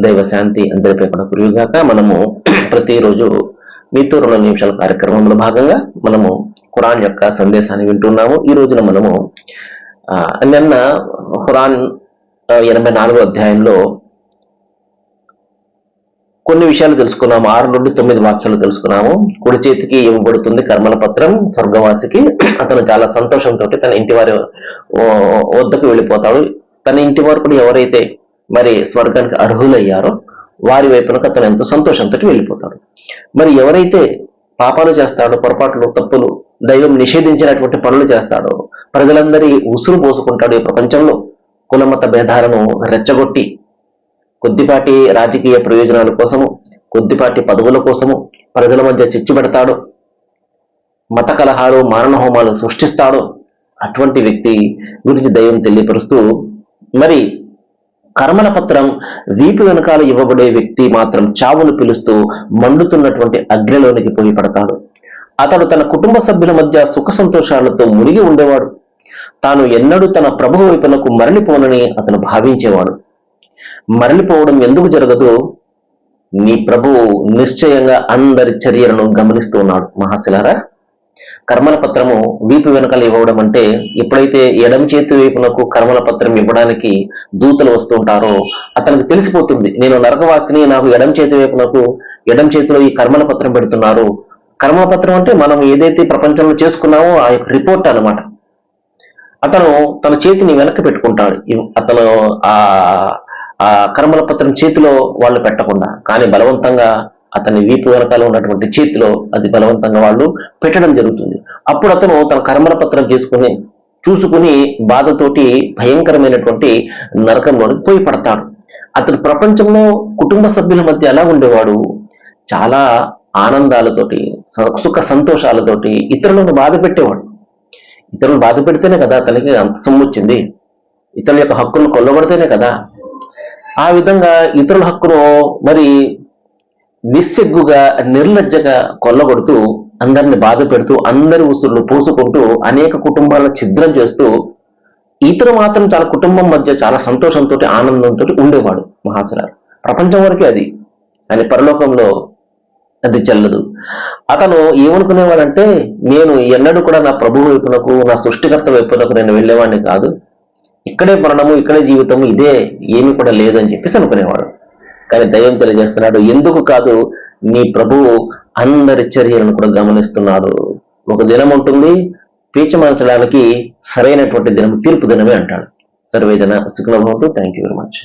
దైవ శాంతి అందరిపై కూడా కురియుగాక. మనము ప్రతిరోజు మీతో 2 నిమిషాల కార్యక్రమంలో భాగంగా మనము ఖురాన్ యొక్క సందేశాన్ని వింటున్నాము. ఈ రోజున మనము నిన్న ఖురాన్ 84వ అధ్యాయంలో కొన్ని విషయాలు తెలుసుకున్నాము. 6 నుండి 9 వాక్యాలు తెలుసుకున్నాము. కుడి చేతికి ఇవ్వబడుతుంది కర్మల పత్రం స్వర్గవాసికి. అతను చాలా సంతోషంతో తన ఇంటి వారి వద్దకు వెళ్ళిపోతాడు. తన ఇంటి వారు కూడా ఎవరైతే మరి స్వర్గానికి అర్హులయ్యారో వారి వైపునకు అతను ఎంతో సంతోషంతో వెళ్ళిపోతాడు. మరి ఎవరైతే పాపాలు చేస్తాడో, పొరపాట్లు, తప్పులు, దైవం నిషేధించినటువంటి పనులు చేస్తాడో, ప్రజలందరి ఉసురు పోసుకుంటాడు. ఈ ప్రపంచంలో కులమత భేదాలను రెచ్చగొట్టి కొద్దిపాటి రాజకీయ ప్రయోజనాల కోసము, కొద్దిపాటి పదవుల కోసము ప్రజల మధ్య చిచ్చు పెడతాడు, మత కలహాలు, మారణ హోమాలు సృష్టిస్తాడు. అటువంటి వ్యక్తి గురించి దైవం తెలియపరుస్తూ మరి కర్మల పత్రం వీపు వెనకాల ఇవ్వబడే వ్యక్తి మాత్రం చావును పిలుస్తూ మండుతున్నటువంటి అగ్నిలోనికి పోయి పడతాడు. అతడు తన కుటుంబ సభ్యుల మధ్య సుఖ సంతోషాలతో మునిగి ఉండేవాడు. తాను ఎన్నడూ తన ప్రభువు వైపునకు మరలిపోనని అతను భావించేవాడు. మరలిపోవడం ఎందుకు జరగదు? నీ ప్రభువు నిశ్చయంగా అందరి చర్యలను గమనిస్తూ ఉన్నాడు. మహాశిలారా, కర్మల పత్రము వీపు వెనకాల ఇవ్వడం అంటే ఎప్పుడైతే ఎడమ చేతి వైపునకు కర్మల పత్రం ఇవ్వడానికి దూతలు వస్తుంటారో అతనికి తెలిసిపోతుంది, నేను నరకవాసిని, నాకు ఎడమ చేతి వైపునకు ఎడమ చేతిలో ఈ కర్మల పత్రం పెడుతున్నారు. కర్మల పత్రం అంటే మనం ఏదైతే ప్రపంచంలో చేసుకున్నామో ఆ యొక్క రిపోర్ట్ అన్నమాట. అతను తన చేతిని వెనక్కి పెట్టుకుంటాడు. అతను ఆ కర్మల పత్రం చేతిలో వాళ్ళు పెట్టకుండా, కానీ బలవంతంగా అతని వీపు వెనకాల ఉన్నటువంటి చేతిలో అది బలవంతంగా వాళ్ళు పెట్టడం జరుగుతుంది. అప్పుడు అతను తన కర్మల పత్రం చూసుకుని బాధతోటి భయంకరమైనటువంటి నరకంలోనికి పోయి పడతాడు. అతను ప్రపంచంలో కుటుంబ సభ్యుల మధ్య ఎలా ఉండేవాడు? చాలా ఆనందాలతోటి, సుఖ సంతోషాలతోటి ఇతరులను బాధ పెట్టేవాడు. ఇతరులను బాధ పెడితేనే కదా అతనికి అంత సొమ్ము వచ్చింది. ఇతరుల యొక్క హక్కులను కొల్లగొడితేనే కదా. ఆ విధంగా ఇతరుల హక్కును మరి నిస్సిగ్గుగా, నిర్లజ్జగా కొల్లగొడుతూ, అందరిని బాధ పెడుతూ, అందరి ఉసురులు పోసుకుంటూ, అనేక కుటుంబాలను ఛిద్రం చేస్తూ, ఇతరు మాత్రం చాలా కుటుంబం మధ్య చాలా సంతోషంతో, ఆనందంతో ఉండేవాడు. మహాశిలారు, ప్రపంచం వరకే అది, అని పరలోకంలో అది చెల్లదు. అతను ఏమనుకునేవాడంటే, నేను ఎన్నడూ కూడా నా ప్రభు వైపునకు, నా సృష్టికర్త వైపునకు నేను వెళ్ళేవాడిని కాదు, ఇక్కడే మరణము, ఇక్కడే జీవితము, ఇదే ఏమి కూడా లేదని చెప్పేసి అనుకునేవాడు. కానీ దైవం తెలియజేస్తున్నాడు, ఎందుకు కాదు, నీ ప్రభువు అందరి చర్యలను కూడా గమనిస్తున్నాడు. ఒక దినం ఉంటుంది, పీచమనచడానికి సరైనటువంటి దినం తీర్పు దినమే అంటాడు. సర్వేజన సుఖనభవంతు. Thank you very much.